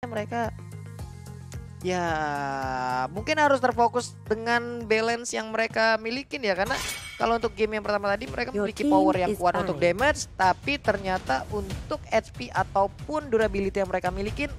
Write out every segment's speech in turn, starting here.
mereka ya mungkin harus terfokus dengan balance yang mereka milikin ya, karena kalau untuk game yang pertama tadi mereka Your memiliki team power yang is kuat untuk fine. damage, tapi ternyata untuk HP ataupun durability yang mereka milikin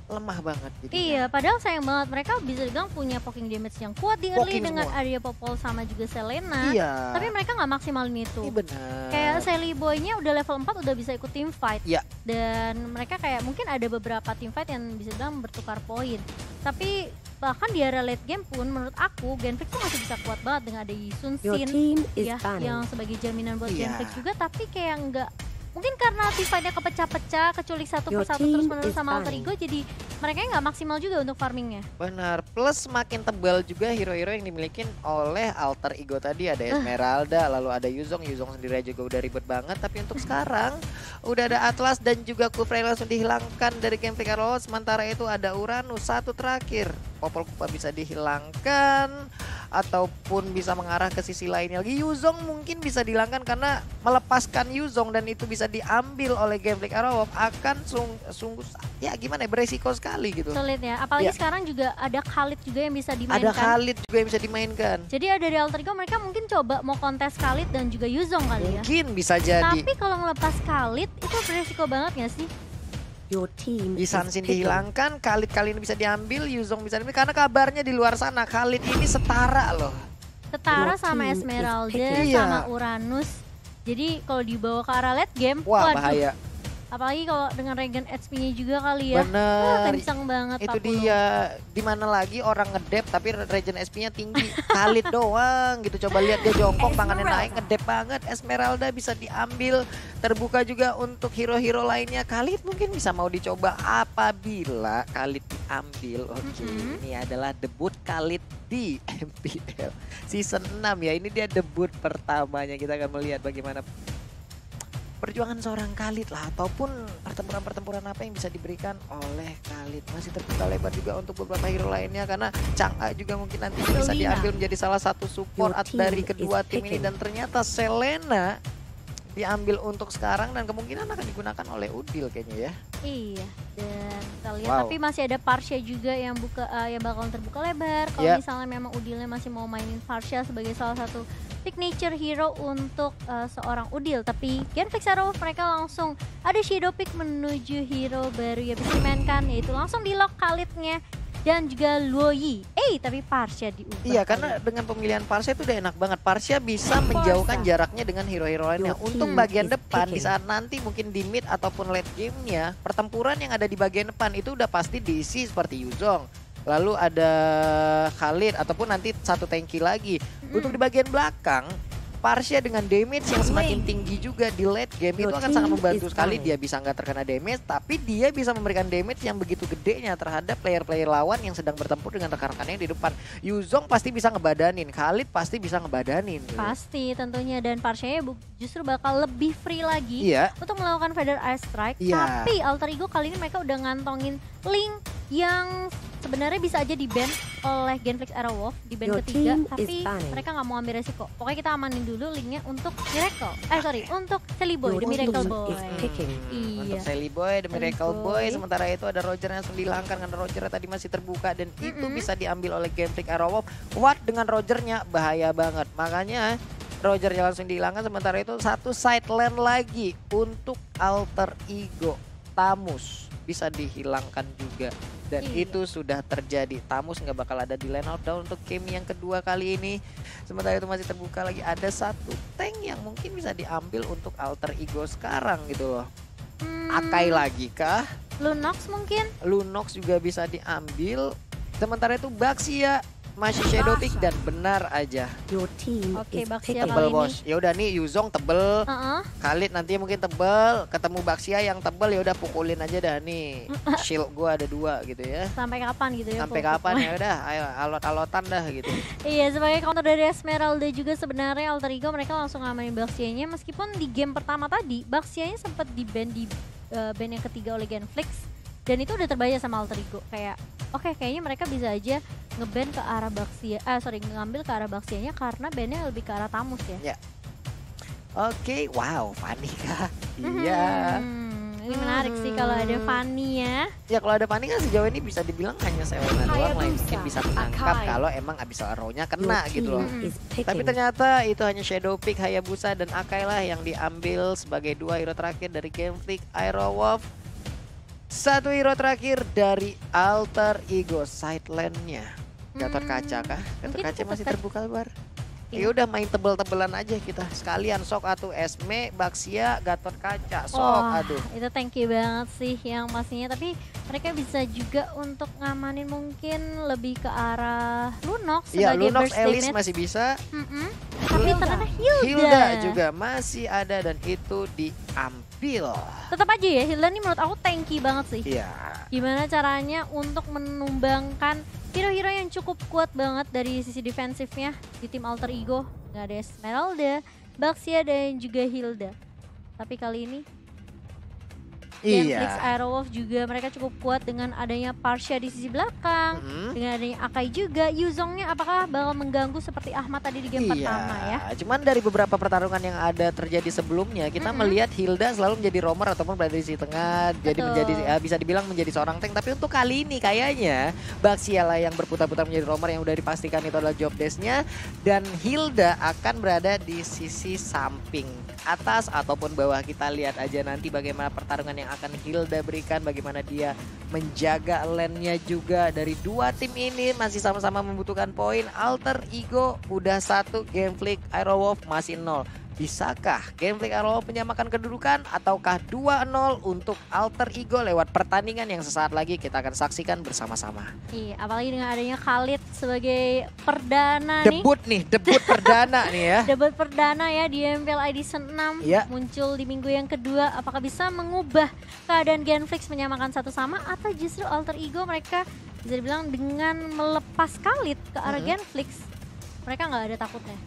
lemah banget Iya, jadinya. padahal sayang banget mereka bisa dibilang punya poking damage yang kuat di early Poking dengan semua. Arya Popol sama juga Selena. Iya. Tapi mereka nggak maksimalin itu. Ini benar. Kayak Sally Boy-nya udah level 4 udah bisa ikut team fight. Iya. Dan mereka kayak mungkin ada beberapa team fight yang bisa bilang bertukar poin. Tapi bahkan di area late game pun menurut aku Genflix tuh masih bisa kuat banget dengan ada Yisun Your Sin team is ya banning. yang sebagai jaminan buat Iya. Genflix juga, tapi kayak nggak, mungkin karena team fight-nya kepecah-pecah, keculik satu Your persatu team terus menerus is sama Alter banning. Ego, jadi mereka nggak maksimal juga untuk farmingnya. Benar, plus makin tebal juga hero-hero yang dimiliki oleh Alter Ego tadi. Ada Esmeralda, lalu ada Yuzong sendiri aja juga udah ribet banget. Tapi untuk sekarang udah ada Atlas dan juga Kufray langsung dihilangkan dari game Picarolo. Sementara itu ada Uranus satu terakhir. Popol Kupa bisa dihilangkan ataupun bisa mengarah ke sisi lainnya lagi. Yuzong mungkin bisa dihilangkan karena melepaskan Yuzong dan itu bisa diambil oleh game Picarolo akan sungguh ya gimana ya, beresiko sekali gitu. Sulit ya, apalagi Iya. sekarang juga ada Khalid juga yang bisa Ada dimainkan. Khalid juga yang bisa dimainkan. Jadi ada dari Alter Ego mereka mungkin coba mau kontes Khalid dan juga Yuzong kali ya. Mungkin bisa jadi. Tapi kalau ngelepas Khalid itu beresiko banget gak sih? Your team is Yisan picking. dihilangkan, Khalid kali ini bisa diambil, Yuzong bisa diambil karena kabarnya di luar sana Khalid ini setara loh. Setara Your sama team is Esmeralda, picking. Iya. sama Uranus. Jadi kalau dibawa ke arah late game, Wah waduh. bahaya. Apalagi kalau dengan regen HP-nya juga kali ya. Bener. Kencang banget Itu 40. dia. Dimana lagi orang ngedep tapi regen SP-nya tinggi. Khalid doang gitu. Coba lihat dia jongkok tangannya naik ngedep banget. Esmeralda bisa diambil. Terbuka juga untuk hero-hero lainnya. Khalid mungkin bisa mau dicoba apabila Khalid diambil. Oke, ini adalah debut Khalid di MPL season 6 ya. Ini dia debut pertamanya. Kita akan melihat bagaimana perjuangan seorang Khalid lah, ataupun pertempuran-pertempuran apa yang bisa diberikan oleh Khalid. Masih terbuka lebar juga untuk beberapa hero lainnya karena Chang'e juga mungkin nanti bisa Selena. diambil menjadi salah satu support Your team dari is kedua tim ini, picking. dan ternyata Selena diambil untuk sekarang dan kemungkinan akan digunakan oleh Udil kayaknya ya. Iya, dan kita lihat Wow. tapi masih ada Parsha juga yang yang bakalan terbuka lebar. Kalau Yep. misalnya memang Udilnya masih mau mainin Parsha sebagai salah satu signature hero untuk seorang Udil, tapi Genflix Arrow mereka langsung ada Shadow Pick menuju hero baru yang bisa dimainkan, yaitu langsung di lock Khalidnya dan juga Luoyi. Tapi Parsha diubah. Iya, karena dengan pemilihan Parsha itu udah enak banget. Parsha bisa menjauhkan jaraknya dengan hero-hero lainnya. Your Untuk team bagian is depan, di picking. saat nanti mungkin di mid ataupun late game-nya, pertempuran yang ada di bagian depan itu udah pasti diisi seperti Yuzong. Lalu ada Khalid ataupun nanti satu tanki lagi. Untuk di bagian belakang, Parsha dengan damage yang semakin tinggi juga di late game itu Your akan sangat team membantu is sekali. fine. Dia bisa nggak terkena damage, tapi dia bisa memberikan damage yang begitu gedenya terhadap player-player lawan yang sedang bertempur dengan rekan-rekannya di depan. Yuzong pasti bisa ngebadanin, Khalid pasti bisa ngebadanin. gitu. Pasti tentunya, dan Parsha-nya justru bakal lebih free lagi Iya, untuk melakukan Feather Ice Strike. Iya. Tapi Alter Ego kali ini mereka udah ngantongin link yang sebenarnya bisa aja di-ban oleh Genflix Arrowwolf di ban Your ketiga, team tapi is banning. mereka nggak mau ambil resiko. Pokoknya kita amanin dulu linknya untuk Miracle. Untuk Sally Boy, Your The Miracle team Boy. is picking. Iya. untuk Sally Boy, The Sally Miracle Boy. Boy. Sementara itu ada Roger yang langsung dihilangkan karena Roger tadi masih terbuka dan itu bisa diambil oleh Genflix Arrowwolf. What dengan Rogernya bahaya banget. Makanya Rogernya langsung dihilangkan. Sementara itu satu side lane lagi untuk Alter Ego. Tamus bisa dihilangkan juga. Dan Iya. itu sudah terjadi. Tamus nggak bakal ada di lane out down untuk game yang kedua kali ini. Sementara itu masih terbuka lagi. Ada satu tank yang mungkin bisa diambil untuk Alter Ego sekarang gitu loh. Akai lagi kah? Lunox mungkin. Lunox juga bisa diambil. Sementara itu Baxia masih Shadow Pick dan benar aja. Your team Oke, is Baxia picking. kali Tebel ini. bos. Ya udah nih Yuzong tebel. Heeh. Khalid nanti mungkin tebel. Ketemu Baxia yang tebel ya udah pukulin aja dah nih. Shield gua ada 2 gitu ya. Sampai kapan gitu ya? Sampai pokoknya. kapan ya udah ayo alot-alotan dah gitu. Iya, sebagai counter dari Esmeralda juga sebenarnya Alter Ego mereka langsung ngamanin Baxia-nya, meskipun di game pertama tadi Baxia-nya sempat di-ban di ban yang ketiga oleh Genflix, dan itu udah terbayar sama Alter Ego kayak oke, kayaknya mereka bisa aja nge-ban ke arah Baxia, ngambil ke arah Baxia-nya karena ban-nya lebih ke arah Tamus ya. Oke, wow, Fanny kah? Iya. Ini menarik sih kalau ada Fanny ya. Ya kalau ada Fanny kan sejauh ini bisa dibilang hanya Selena doang lah yang mungkin bisa menangkap kalau emang Abyssal Arrow-nya kena gitu loh. Tapi ternyata itu hanya Shadow Peak, Hayabusa dan Akai lah yang diambil sebagai 2 hero terakhir dari Game Freak Iron Wolf. 1 hero terakhir dari Alter Ego sideline-nya. Gatot Kaca kah? Gatot Kaca masih terbuka lebar. Ya udah main tebel-tebelan aja kita sekalian Sok atau Esme, Baxia, Gatot Kaca, Sok aduh. Itu tanky banget sih yang pastinya, tapi mereka bisa juga untuk ngamanin mungkin lebih ke arah Lunox sebagai Lunox, burst Elise damage. masih bisa. Tapi ternyata Hilda juga masih ada dan itu diambil. Tetap aja ya, Hilda nih menurut aku tanky banget sih. Iya. Gimana caranya untuk menumbangkan hero-hero yang cukup kuat banget dari sisi defensifnya di tim Alter Ego. Nggak ada Esmeralda, Baxia dan juga Hilda. Tapi kali ini Genflix, Iron Wolf juga mereka cukup kuat dengan adanya Parsha di sisi belakang, dengan adanya Akai juga. Yuzongnya apakah bakal mengganggu seperti Ahmad tadi di game pertama ya? Cuman dari beberapa pertarungan yang ada terjadi sebelumnya, kita melihat Hilda selalu menjadi roamer ataupun berada di sisi tengah, jadi menjadi bisa dibilang menjadi seorang tank. Tapi untuk kali ini kayaknya Baxia lah yang berputar-putar menjadi roamer yang udah dipastikan itu adalah job desk-nya, dan Hilda akan berada di sisi samping atas ataupun bawah. Kita lihat aja nanti bagaimana pertarungan yang akan Hilda berikan, bagaimana dia menjaga lane-nya juga. Dari 2 tim ini masih sama-sama membutuhkan poin. Alter Ego udah 1, Game Freak Iron Wolf masih 0. Bisakah Game Freak Iron Wolf menyamakan kedudukan ataukah 2-0 untuk Alter Ego lewat pertandingan yang sesaat lagi kita akan saksikan bersama-sama. Iya, apalagi dengan adanya Khalid sebagai perdana debut perdana nih ya. Debut perdana ya di MPL Edition 6 muncul di minggu yang kedua. Apakah bisa mengubah keadaan Genflix menyamakan 1-1 atau justru Alter Ego mereka bisa dibilang dengan melepas Khalid ke arah Genflix mereka nggak ada takutnya.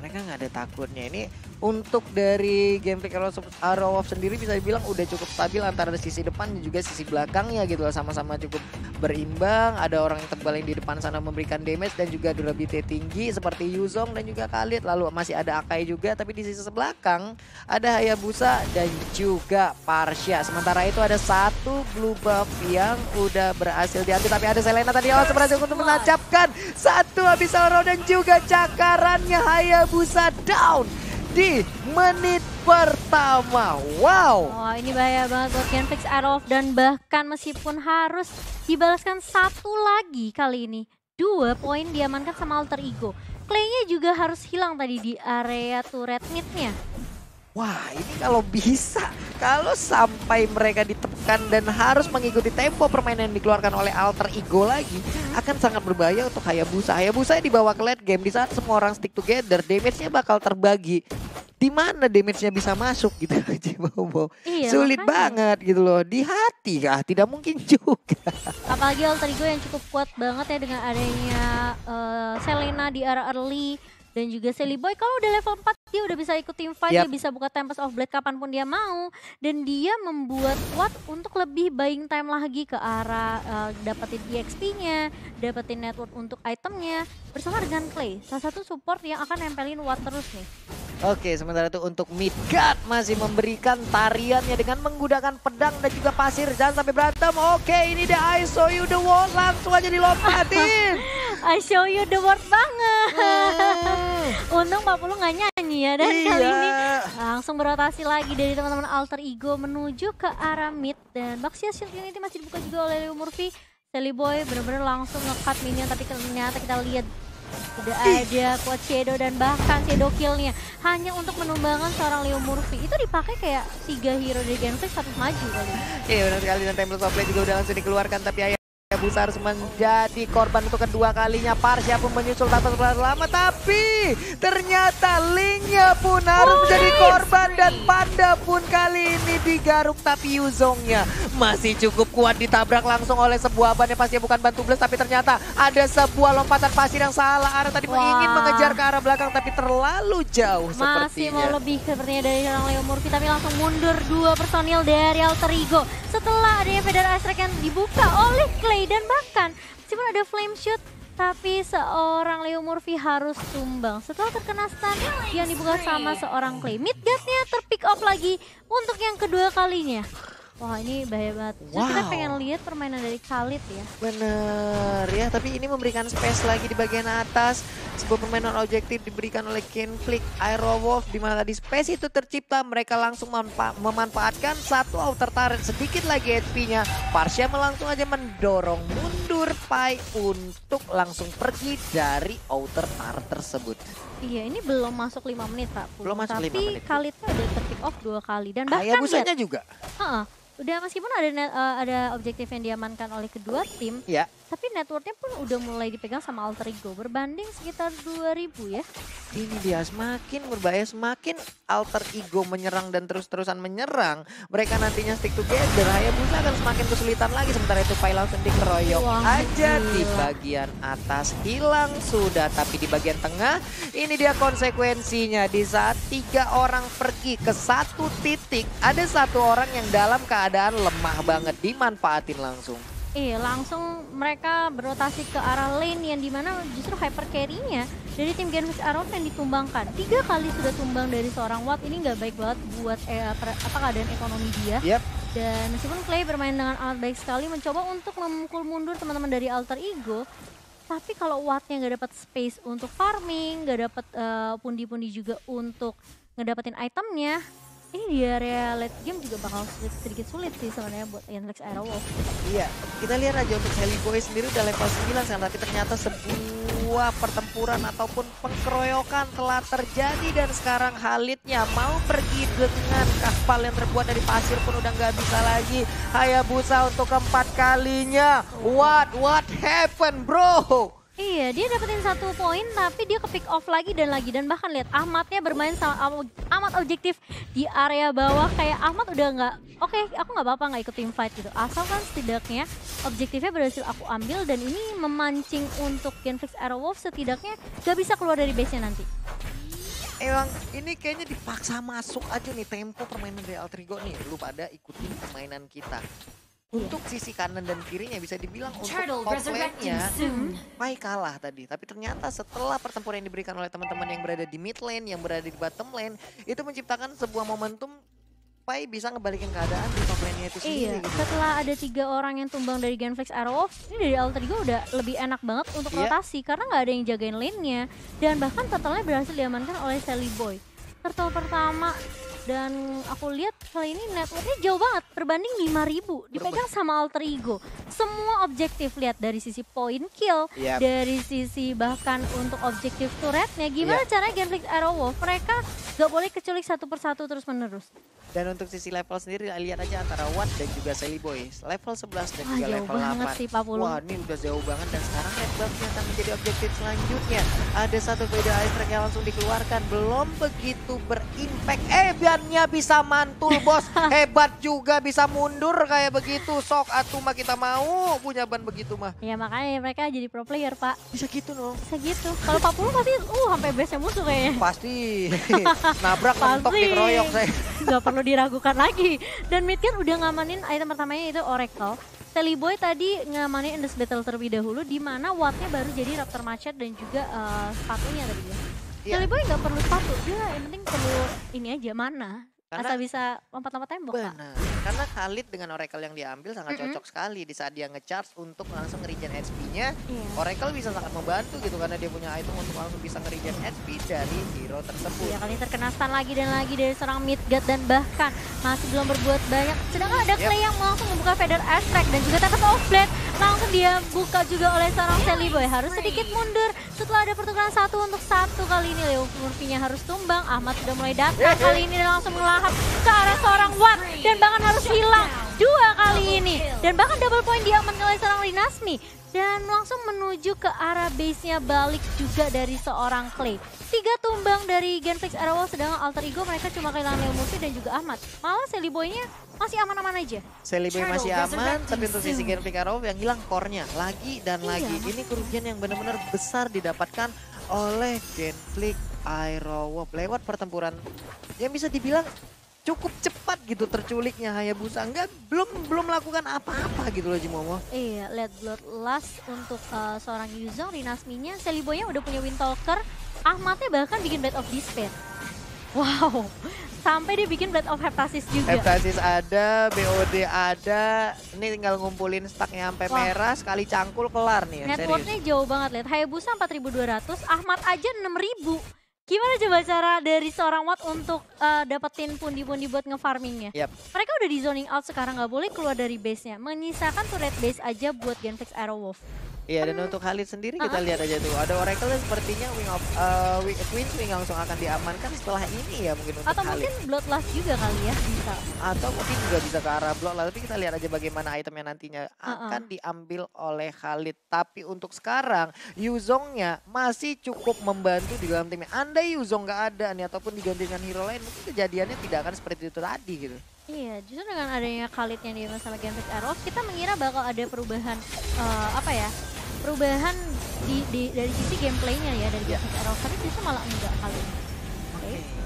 Mereka nggak ada takutnya. Ini untuk dari Game Freak Iron Wolf sendiri bisa dibilang udah cukup stabil antara sisi depan dan juga sisi belakangnya gitu loh. Sama-sama cukup berimbang. Ada orang yang tebal yang di depan sana memberikan damage dan juga durability tinggi seperti Yuzong dan juga Khalid. Lalu masih ada Akai juga, tapi di sisi belakang ada Hayabusa dan juga Parsha. Sementara itu ada 1 blue buff yang udah berhasil diambil, tapi ada Selena tadi berhasil untuk menancapkan 1 Abyssal Arrow dan juga cakarannya Hayabusa down di menit pertama. Wow. Wah, ini bahaya banget buat Genflix Iron Wolf, dan bahkan meskipun harus dibalaskan 1 lagi kali ini, 2 poin diamankan sama Alter Ego. Clay-nya juga harus hilang tadi di area turret mid-nya. Wah, ini kalau bisa, kalau sampai mereka ditekan dan harus mengikuti tempo permainan yang dikeluarkan oleh Alter Ego lagi, akan sangat berbahaya untuk Hayabusa. Hayabusa dibawa ke late game, di saat semua orang stick together, damage-nya bakal terbagi. Di mana damage-nya bisa masuk gitu aja, Iya, sulit makanya banget gitu loh. Di hati kah? Tidak mungkin juga. Apalagi Alter Ego yang cukup kuat banget ya dengan adanya Selena di arah early. Dan juga Sally Boy kalau udah level 4 dia udah bisa ikut team fight, dia bisa buka Tempest of Blade kapanpun dia mau. Dan dia membuat Watt untuk lebih buying time lagi ke arah dapetin EXP-nya, dapetin network untuk itemnya. Bersama dengan Clay, salah satu support yang akan nempelin Watt terus nih. Oke, sementara itu untuk Midgard masih memberikan tariannya dengan menggunakan pedang dan juga pasir. Jangan sampai berantem. Oke, ini dia I show you the world, langsung aja dilompatin. I show you the world banget. Untung 40 nggak nyanyi ya, dan kali ini langsung berotasi lagi dari teman-teman Alter Ego menuju ke arah mid. Dan Baxia Shield Unity masih dibuka juga oleh Leo Murphy. Sally Boy benar-benar langsung nge-cut minion, tapi ternyata kita lihat udah ada quad shadow dan bahkan shadow kill-nya hanya untuk menumbangkan seorang Leo Murphy. Itu dipakai kayak 3 hero dari Genflix harus maju kali. Iya benar sekali, dan Tempest of Blade juga udah langsung dikeluarkan, tapi Hayabusa harus menjadi korban untuk kedua kalinya. Parsha pun menyusul tanpa berlalu lama, tapi ternyata Link-nya pun harus menjadi korban, dan Panda pun kali ini digaruk, tapi Yuzongnya masih cukup kuat, ditabrak langsung oleh sebuah ban yang pastinya bukan ban tubles, tapi ternyata ada sebuah lompatan pasir yang salah arah tadi, ingin mengejar ke arah belakang tapi terlalu jauh sepertinya. Masih mau lebih sepertinya dari seorang Leo Murphy, tapi langsung mundur 2 personil dari Alter Ego setelah adanya Federal Strike yang dibuka oleh Clay. Dan bahkan meskipun ada flame shoot, Tapi seorang Leo Murphy harus tumbang setelah terkena stun yang dibuka sama seorang Clay. Midgardnya terpick off lagi untuk yang kedua kalinya. Wah ini bahaya banget. Terus kita pengen lihat permainan dari Khalid ya. Bener ya, tapi ini memberikan space lagi di bagian atas. Sebuah permainan objektif diberikan oleh Genflix Aerowolf, di mana tadi space itu tercipta. Mereka langsung memanfaatkan satu outer turret, sedikit lagi HP-nya. Parsha langsung aja mendorong mundur Pai untuk langsung pergi dari outer turret tersebut. Iya ini belum masuk 5 menit Pak. Belum masuk 5 menit. Tapi Khalid tuh ada terpick off 2 kali. Dan bahkan Hayabusanya juga. Udah meskipun ada objektif yang diamankan oleh kedua tim, Ya. tapi networknya pun udah mulai dipegang sama Alter Ego, berbanding sekitar 2000 ya. Ini dia semakin berbahaya, semakin Alter Ego menyerang dan terus-terusan menyerang. Mereka nantinya stick together, Hayabusa akan semakin kesulitan lagi. Sementara itu Pai langsung dikeroyok aja di bagian atas, hilang sudah. Tapi di bagian tengah, ini dia konsekuensinya. Di saat 3 orang pergi ke satu titik, ada 1 orang yang dalam keadaan lemah banget, dimanfaatin langsung. Iya, langsung mereka berotasi ke arah lane yang dimana justru hyper carry-nya dari tim Genflix Aerowolf yang ditumbangkan. 3 kali sudah tumbang dari seorang Watt, ini nggak baik banget buat keadaan ekonomi dia. Yep. Dan meskipun Clay bermain dengan amat baik sekali, mencoba untuk memukul mundur teman-teman dari Alter Ego, tapi kalau Wattnya nggak dapat space untuk farming, nggak dapat pundi-pundi juga untuk ngedapetin itemnya, ini di area late game juga bakal sedikit sulit sih sebenarnya buat Genflix Aerowolf. Iya, kita lihat aja untuk Sally Boy sendiri udah level 9 sekarang, tapi ternyata sebuah pertempuran ataupun pengkeroyokan telah terjadi dan sekarang Khalidnya mau pergi dengan kapal yang terbuat dari pasir pun udah nggak bisa lagi. Hayabusa untuk keempat kalinya. What happened, bro? Iya, dia dapetin 1 poin tapi dia ke pick off lagi dan bahkan lihat Ahmadnya bermain sama amat objektif di area bawah. Kayak Ahmad udah nggak, oke, aku nggak apa-apa nggak ikut team fight gitu, asal kan setidaknya objektifnya berhasil aku ambil, dan ini memancing untuk Genflix Aerowolf setidaknya gak bisa keluar dari base-nya nanti. Emang ini kayaknya dipaksa masuk aja nih tempo permainan dari Alter Ego nih. Lu pada ikutin permainan kita. Untuk sisi kanan dan kirinya bisa dibilang untuk top lane-nya Pai kalah tadi. Tapi ternyata setelah pertempuran yang diberikan oleh teman-teman yang berada di mid lane, yang berada di bottom lane, itu menciptakan sebuah momentum Pai bisa ngebalikin keadaan di top lane-nya itu sendiri. Iya, gitu. Setelah ada 3 orang yang tumbang dari Genflix Aerowolf, ini dari Alter Ego udah lebih enak banget untuk rotasi karena nggak ada yang jagain lane-nya. Dan bahkan turtle-nya berhasil diamankan oleh Sally Boy. Turtle pertama. Dan aku lihat kali ini networknya jauh banget, berbanding 5.000 dipegang sama Alter Ego. Semua objektif, lihat dari sisi point kill, dari sisi bahkan untuk objektif turretnya. Gimana caranya Genflix Aerowolf, mereka gak boleh keculik satu persatu terus menerus. Dan untuk sisi level sendiri lihat aja antara Watt dan juga Sally Boy, level 11 dan juga level 8. Sih, wah ini udah jauh banget, dan sekarang red buff-nya akan menjadi objektif selanjutnya. Ada 1 video ice track yang langsung dikeluarkan, belum begitu berimpact. Bannya bisa mantul bos, hebat juga bisa mundur kayak begitu. Sok atuh mah kita mau punya ban begitu mah. Ya makanya mereka jadi pro player Pak. Bisa gitu loh. Bisa gitu. Kalau 40 pasti sampai base-nya musuh kayaknya. Pasti. Nabrak mentok dikeroyok saya. Gak perlu diragukan lagi. Dan Midgard udah ngamanin item pertamanya itu Oracle. Sally Boy tadi ngamanin Endless Battle terlebih dahulu, di mana Wattnya baru jadi Raptor Machete dan juga sepatunya tadi ya. Sally Boy nggak perlu sepatu, dia yang penting perlu ini aja mana. Asal bisa lompat-lompat tembok. Benar. Karena Khalid dengan Oracle yang diambil sangat cocok sekali di saat dia nge-charge untuk langsung nge-regen HP-nya. Oracle bisa sangat membantu gitu karena dia punya item untuk langsung bisa nge-regen HP dari hero tersebut. Iya, kali ini terkena stun lagi dan lagi dari seorang Midgard dan bahkan masih belum berbuat banyak. Sedangkan ada Clay yang langsung membuka Feather Airstrike dan juga Tempest of Blade. Langsung dia buka juga oleh seorang Sally Boy. Harus sedikit mundur setelah ada pertukaran 1 untuk 1 kali ini. Leo Murphy-nya harus tumbang. Ahmad sudah mulai datang kali ini dan langsung melahap ke arah seorang Watt, dan bahkan harus hilang 2 kali ini, dan bahkan double point diamankan oleh seorang Linasmi, dan langsung menuju ke arah base-nya balik juga dari seorang Clay. 3 tumbang dari Genflix Aerowolf, sedangkan Alter Ego mereka cuma kehilangan Leo Murphy dan juga Ahmad. Malah Sally Boy-nya masih aman-aman aja. Sally Boy masih aman, tapi untuk sisi Genflix Aerowolf yang hilang core-nya lagi dan lagi. Ini kerugian yang benar-benar besar didapatkan oleh Genflix Aerowolf lewat pertempuran yang bisa dibilang cukup cepat gitu terculiknya Hayabusa. Belum melakukan apa-apa gitu loh Jimomo. Iya, lihat Bloodlust untuk seorang Yuzong, Rinasminya, Seliboynya udah punya Windtalker, Ahmadnya bahkan bikin Blade of Despair. Wow, sampai dia bikin Blade of Heptasis juga. Heptasis ada, BOD ada, ini tinggal ngumpulin stacknya sampai merah, sekali cangkul kelar nih ya. Networknya jauh banget, lihat Hayabusa 4.200, Ahmad aja 6.000. Gimana coba cara dari seorang Watt untuk dapetin pundi-pundi buat ngefarmingnya? Mereka udah di zoning out sekarang, nggak boleh keluar dari base-nya. Menyisakan turret base aja buat Genflix Arrowwolf. Iya, dan untuk Khalid sendiri kita lihat aja tuh. Ada Oracle sepertinya Queen's Wing langsung akan diamankan setelah ini ya mungkin untuk atau Khalid. Mungkin Bloodlust juga kali ya bisa. Atau mungkin juga bisa ke arah Bloodlust. Tapi kita lihat aja bagaimana itemnya nantinya akan diambil oleh Khalid. Tapi untuk sekarang Yuzongnya masih cukup membantu di dalam timnya. Andai Yuzong nggak ada nih ataupun diganti dengan hero lain, mungkin kejadiannya tidak akan seperti itu tadi gitu. Iya, justru dengan adanya Khalid yang diambil sama Genflix Arrowwolf, kita mengira bakal ada perubahan perubahan dari sisi gameplaynya ya dari Genflix Arrowwolf, tapi justru malah enggak kali ini.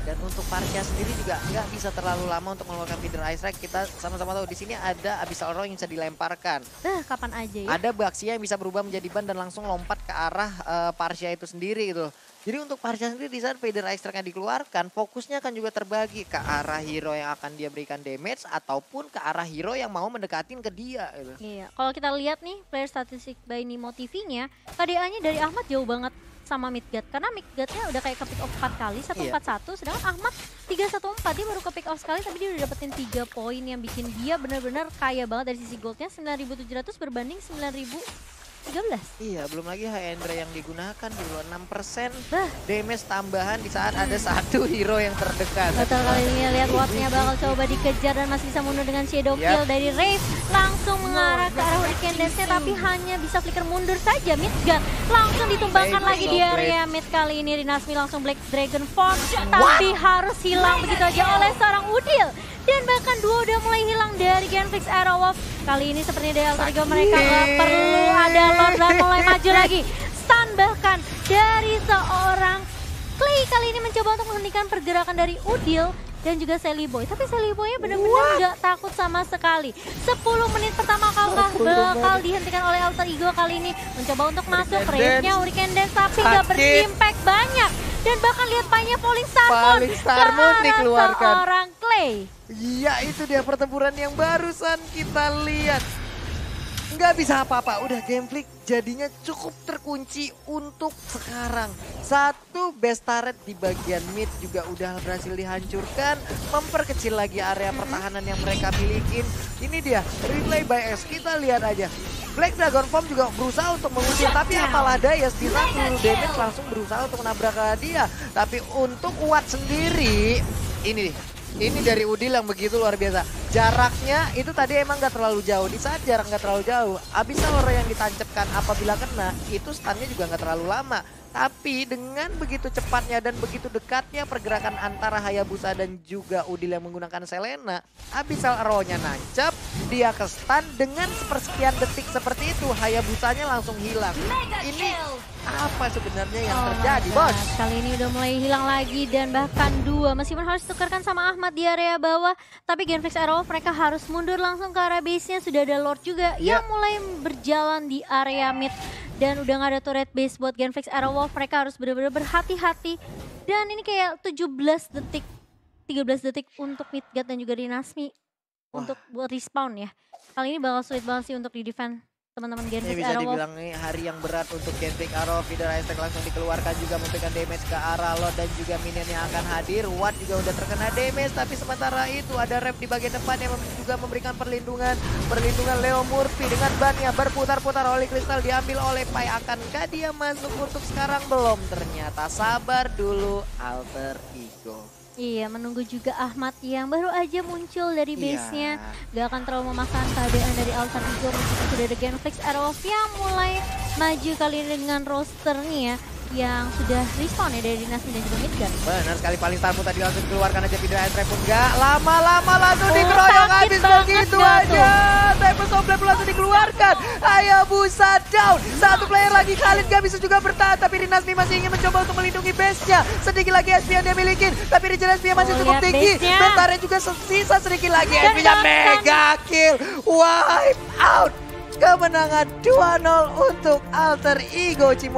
Dan untuk Parcia sendiri juga nggak bisa terlalu lama untuk mengeluarkan feeder ice strike. Kita sama-sama tahu di sini ada Abyssal Roar yang bisa dilemparkan. Kapan aja ya? Ada Baxia yang bisa berubah menjadi ban dan langsung lompat ke arah Parcia itu sendiri gitu. Jadi untuk Parcia sendiri di saat feeder ice strike-nya dikeluarkan, fokusnya akan juga terbagi ke arah hero yang akan dia berikan damage ataupun ke arah hero yang mau mendekatin ke dia gitu. Iya, kalau kita lihat nih player statistik by Nimo TV-nya, KDA-nya dari Ahmad jauh banget sama Midgard, karena Midgard-nya udah kayak ke pick off 4 kali, 141, sedangkan Ahmad 314, dia baru ke pick off sekali tapi dia udah dapetin 3 poin yang bikin dia benar-benar kaya banget dari sisi goldnya, 9.700 berbanding 9.013. Iya, belum lagi Hendra yang digunakan dulu 6% damage tambahan di saat ada satu hero yang terdekat. Betul, kali ini lihat Wattnya bakal coba dikejar dan masih bisa mundur dengan shadow kill dari Rave, langsung mengarah ke arah Hurricane Dance-nya tapi hanya bisa flicker mundur saja. Midgard langsung ditumbangkan lagi di area mid. Kali ini Rinasmi langsung Black Dragon Form tapi harus hilang begitu aja oleh seorang Udil. Dan bahkan dua udah mulai hilang dari Genflix Arrowwolf. Kali ini sepertinya dari Alter Ego mereka nggak perlu ada Lord dan mulai maju lagi. Stun bahkan dari seorang Clay kali ini mencoba untuk menghentikan pergerakan dari Udil dan juga Seliboy. Tapi Seliboynya benar-benar nggak takut sama sekali. 10 menit pertama bakal dihentikan oleh Alter Ego kali ini. Mencoba untuk masuk, Rave-nya Hurricane Dance tapi nggak berimpact banyak. Dan bahkan lihat panya Falling Starmon dikeluarkan seorang Clay. Iya, itu dia pertempuran yang barusan kita lihat. Nggak bisa apa-apa, udah Genflix jadinya cukup terkunci untuk sekarang. Satu base turret di bagian mid juga udah berhasil dihancurkan. Memperkecil lagi area pertahanan yang mereka milikin. Ini dia, replay by X, kita lihat aja. Black Dragon Form juga berusaha untuk mengusir, tapi apalah daya di satu damage langsung berusaha untuk menabrak dia. Tapi untuk Watt sendiri, ini dari Udil yang begitu luar biasa. Jaraknya itu tadi emang gak terlalu jauh. Di saat jarak gak terlalu jauh, Abyssal Roar yang ditancapkan apabila kena, itu stunnya juga gak terlalu lama. Tapi dengan begitu cepatnya dan begitu dekatnya pergerakan antara Hayabusa dan juga Udil yang menggunakan Selena, Abyssal Roar-nya nancap, dia ke stun dengan sepersekian detik seperti itu, Hayabusanya langsung hilang. Ini apa sebenarnya yang terjadi, bos? Kali ini udah mulai hilang lagi dan bahkan dua. Meskipun harus tukarkan sama Ahmad di area bawah, tapi Genflix Arrowwolf mereka harus mundur langsung ke arah base-nya. Sudah ada Lord juga yang mulai berjalan di area mid. Dan udah gak ada turret base buat Genflix Arrowwolf, mereka harus benar-benar berhati-hati. Dan ini kayak 13 detik untuk Midgard dan juga Rinasmi untuk buat respawn ya. Kali ini bakal sulit banget sih untuk di-defend teman-teman Genflix Arrowwolf. Bisa dibilang nih hari yang berat untuk Genflix Arrowwolf. Feeder ice strike langsung dikeluarkan juga memberikan damage ke arah Lord dan juga minion yang akan hadir. Watt juga udah terkena damage, tapi sementara itu ada rep di bagian depan yang juga memberikan perlindungan. Perlindungan Leo Murphy dengan bannya berputar-putar Holy Crystal diambil oleh Pai. Akankah dia masuk untuk sekarang? Belum, ternyata sabar dulu Alter Ego. Iya, menunggu juga Ahmad yang baru aja muncul dari base-nya. Gak akan terlalu memaksakan keadaan dari Alter Ego. Meskipun sudah ada Genflix Arrowwolf yang mulai maju kali ini dengan roster nih ya. yang sudah respawn ya dari Dinasmi dan juga Midgar. Benar sekali, paling tamu tadi langsung dikeluarkan aja Vidra Entree pun nggak lama-lama langsung dikeroyok habis begitu aja. Tempest of Blade langsung dikeluarkan. Hayabusa down. Satu player lagi, Khalid nggak bisa juga bertahan, tapi Dinasmi masih ingin mencoba untuk melindungi base-nya. Sedikit lagi SP yang dia milikin, tapi regen SP masih cukup tinggi. Bentarnya juga sisa sedikit lagi, SP-nya mega kill. Wipe out. Kemenangan 2-0 untuk Alter Ego Cimo.